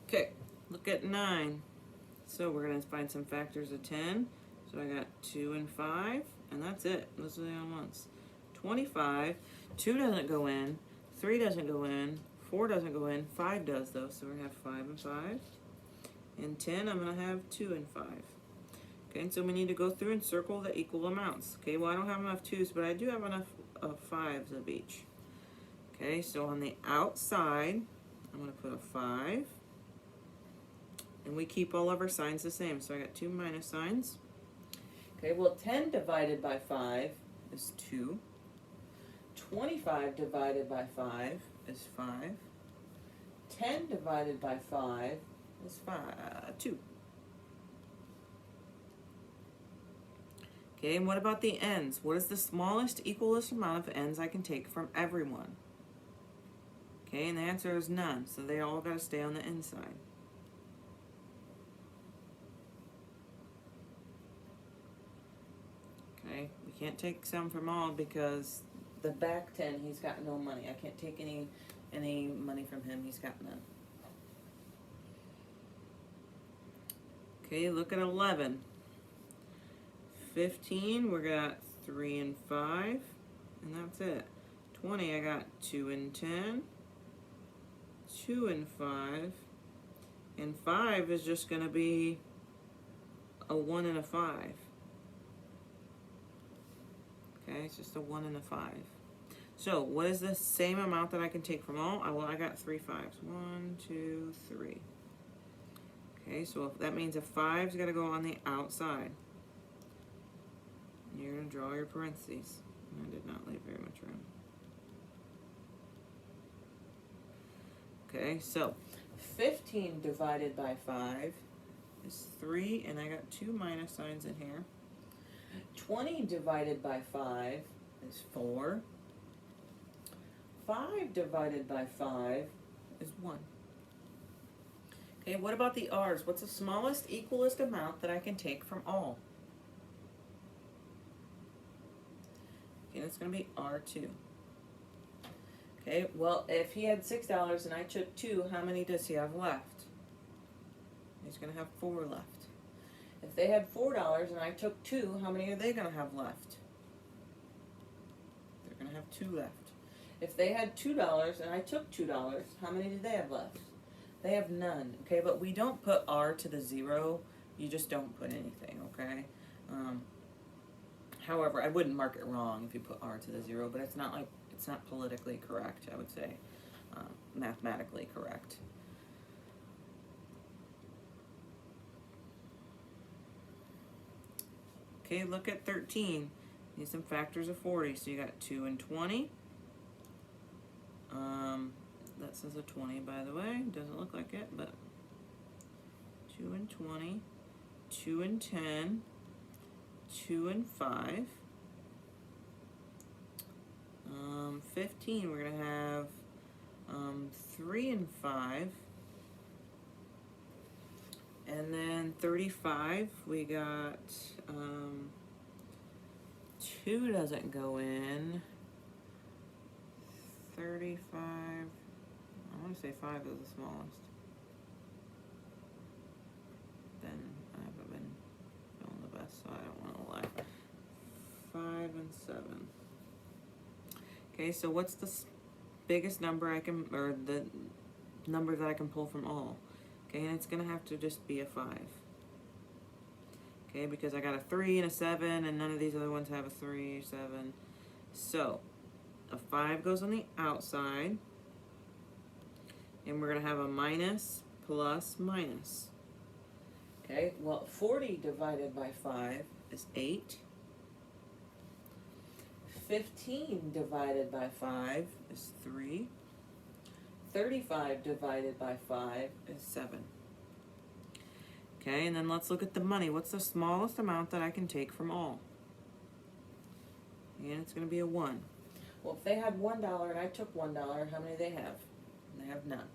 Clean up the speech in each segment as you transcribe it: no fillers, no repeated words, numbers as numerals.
Okay, look at 9. So we're going to find some factors of 10. So I got 2 and 5, and that's it. Those are the only ones. 25, 2 doesn't go in, 3 doesn't go in, 4 doesn't go in, 5 does though, so we're going to have 5 and 5. And 10, I'm going to have 2 and 5. Okay, and so we need to go through and circle the equal amounts. Okay, well I don't have enough 2's, but I do have enough of 5's of each. Okay, so on the outside, I'm going to put a 5. And we keep all of our signs the same. So I got 2 minus signs. Okay, well 10 divided by 5 is 2. 25 divided by 5 is 5. 10 divided by 5 is 2. Okay, and what about the ends? What is the smallest equalest amount of ends I can take from everyone? Okay, and the answer is none, so they all got to stay on the inside. Okay, we can't take some from all because the back 10, he's got no money. I can't take any money from him, he's got none. Okay, look at 11. 15, we got 3 and 5, and that's it. 20, I got 2 and 10, 2 and 5, and 5 is just going to be a 1 and a 5. Okay, it's just a 1 and a 5. So, what is the same amount that I can take from all? Well, I got 3 5s. 1, 2, 3. Okay, so if that means a 5's got to go on the outside. You're going to draw your parentheses. I did not leave very much room. Okay, so 15 divided by 5 is 3, and I got 2 minus signs in here. 20 divided by 5 is 4. 5 divided by 5 is 1. Okay, what about the R's? What's the smallest equalest amount that I can take from all? Okay, that's going to be R2. Okay, well, if he had $6 and I took 2, how many does he have left? He's going to have 4 left. If they had $4 and I took 2, how many are they going to have left? They're going to have 2 left. If they had $2 and I took $2, how many did they have left? They have none. Okay, but we don't put R to the 0. You just don't put anything, okay? However, I wouldn't mark it wrong if you put R to the 0, but it's not politically correct, I would say. Mathematically correct. Okay, look at 13. Need some factors of 40. So you got 2 and 20. That says a 20, by the way. Doesn't look like it, but 2 and 20, 2 and 10, 2 and 5. 15, we're going to have 3 and 5. And then 35, we got 2 doesn't go in. 35, I want to say 5 is the smallest. Then I haven't been feeling the best, so I don't want to lie. 5 and 7. Okay, so what's the biggest number I can, or the number that I can pull from all? Okay, and it's going to have to just be a 5. Okay, because I got a 3 and a 7, and none of these other ones have a 3, 7. So, a 5 goes on the outside, and we're going to have a minus, plus, minus. Okay, well, 40 divided by 5 is 8. 15 divided by 5 is 3. 35 divided by 5 is 7. Okay, and then let's look at the money. What's the smallest amount that I can take from all? And it's going to be a 1. Well, if they had $1 and I took $1, how many do they have? They have none.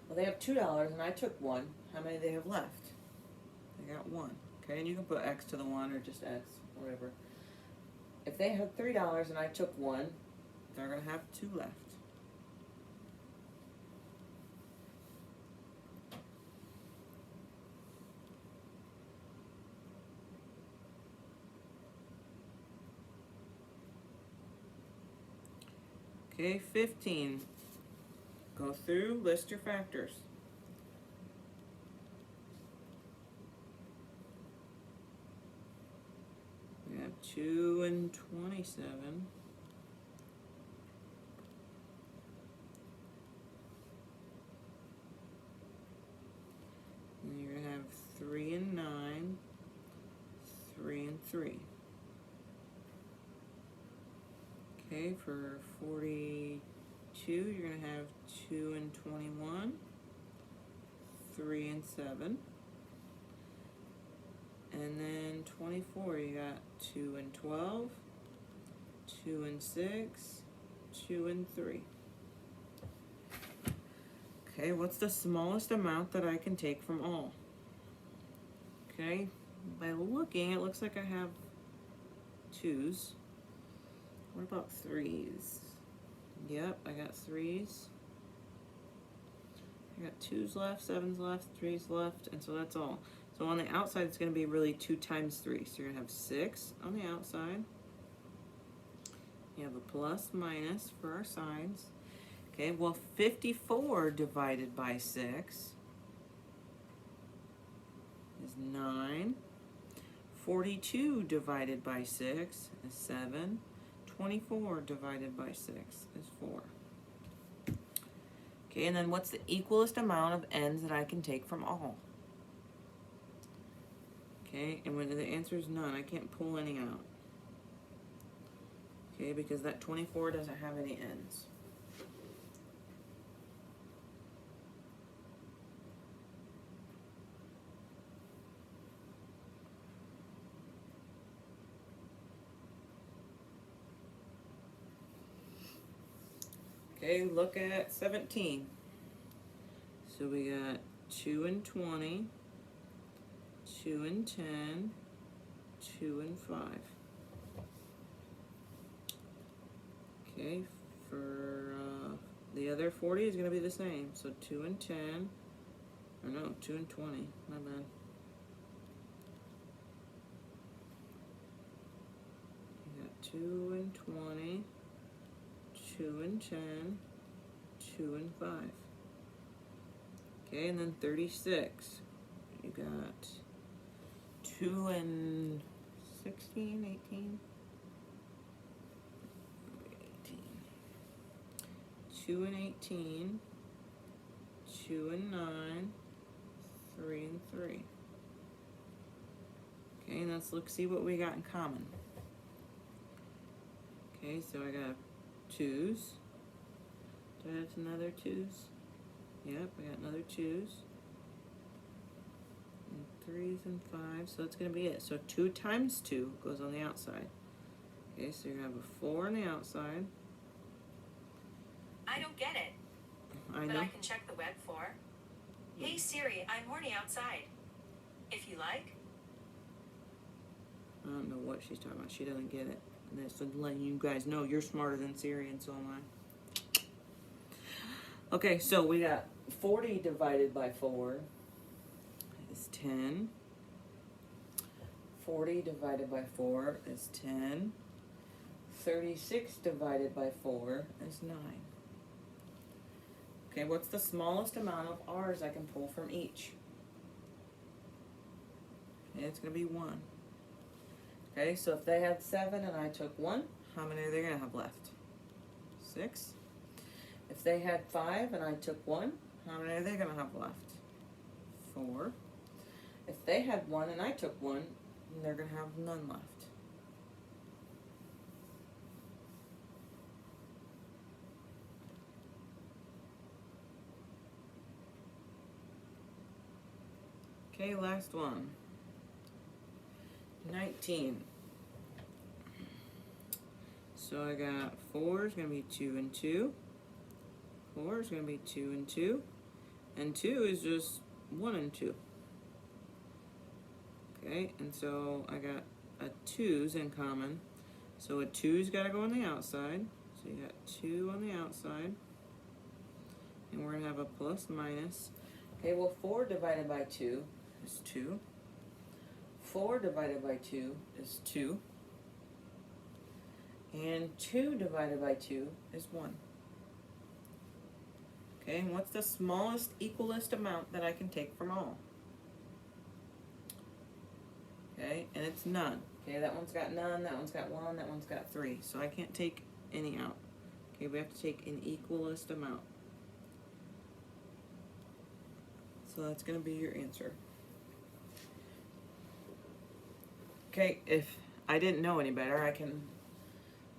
Well, they have $2 and I took 1. How many do they have left? They got 1. Okay, and you can put X to the 1 or just X, whatever. If they had $3 and I took 1, they're going to have 2 left. Okay, 15. Go through, list your factors. We have 2 and 27. And you're going to have 3 and 9, 3 and 3. Okay, for 42, you're going to have 2 and 21, 3 and 7. And then 24, you got 2 and 12, 2 and 6, 2 and 3. Okay, what's the smallest amount that I can take from all? Okay, by looking, it looks like I have 2s. What about 3s? Yep, I got 3s. I got 2s left, 7s left, 3s left, and so that's all. So on the outside, it's going to be really 2 times 3. So you're going to have 6 on the outside. You have a plus, minus for our signs. Okay, well, 54 divided by 6 is 9. 42 divided by 6 is 7. 24 divided by 6 is 4. Okay, and then what's the equalest amount of n's that I can take from all? Okay, and when the answer is none, I can't pull any out. Okay, because that 24 doesn't have any n's. Okay, look at 17. So we got 2 and 20, 2 and 10, 2 and 5. Okay, for the other 40 is going to be the same. So 2 and 10, or no, 2 and 20, my bad. You got 2 and 20, 2 and 10, 2 and 5. Okay, and then 36. You got 2 and 16, 18? 2 and 18, 2 and 9, 3 and 3. Okay, and let's see what we got in common. Okay, so I got 2s. Do I have another 2s? Yep, I got another 2s. And 3s and 5s, so that's going to be it. So 2 times 2 goes on the outside. Okay, so you're going to have a 4 on the outside. I don't get it. I know. But I can check the web for. Hey Siri, I'm horny outside. If you like. I don't know what she's talking about. She doesn't get it. And that's letting you guys know you're smarter than Siri, and so am I. Okay, so we got 40 divided by 4 is 10. 40 divided by 4 is 10. 36 divided by 4 is 9. Okay, what's the smallest amount of r's I can pull from each? Okay, it's going to be 1. Okay, so if they had 7 and I took 1, how many are they going to have left? 6. If they had 5 and I took 1, how many are they going to have left? 4. If they had 1 and I took 1, they're going to have none left. Okay, last one. 19. So I got 4 is going to be 2 and 2. 4 is going to be 2 and 2. And 2 is just 1 and 2. Okay, and so I got a 2's in common. So a 2's got to go on the outside. So you got 2 on the outside. And we're going to have a plus minus. Okay, well 4 divided by 2 is 2. 4 divided by 2 is 2. And 2 divided by 2 is 1. Okay, and what's the smallest equalist amount that I can take from all? Okay, and it's none. Okay, that one's got none, that one's got 1, that one's got 3. So I can't take any out. Okay, we have to take an equalist amount. So that's going to be your answer. Okay, if I didn't know any better, I can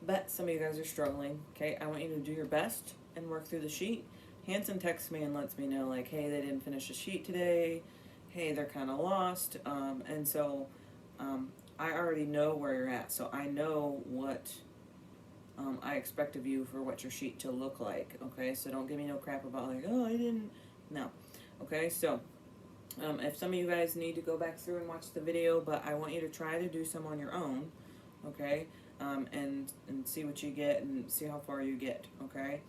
bet some of you guys are struggling. Okay, I want you to do your best and work through the sheet. Hanson texts me and lets me know, like, hey, they didn't finish the sheet today. Hey, they're kind of lost. And so I already know where you're at. So I know what I expect of you for what your sheet to look like. Okay, so don't give me no crap about, like, oh, I didn't. No. Okay, so if some of you guys need to go back through and watch the video, but I want you to try to do some on your own, okay, and see what you get and see how far you get, okay.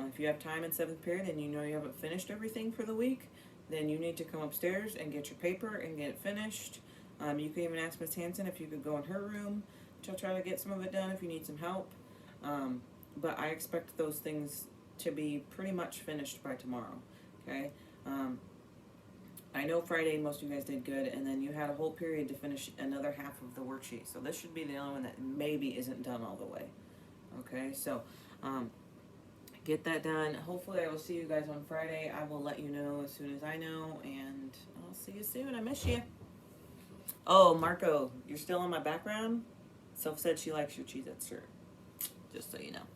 If you have time in 7th period and you know you haven't finished everything for the week, then you need to come upstairs and get your paper and get it finished. You can even ask Miss Hanson if you could go in her room to try to get some of it done if you need some help. But I expect those things to be pretty much finished by tomorrow, okay. I know Friday most of you guys did good, and then you had a whole period to finish another half of the worksheet. So this should be the only one that maybe isn't done all the way. Okay, so get that done. Hopefully I will see you guys on Friday. I will let you know as soon as I know, and I'll see you soon. I miss you. Oh, Marco, you're still in my background? Soph said she likes your Cheez-It shirt. Just so you know.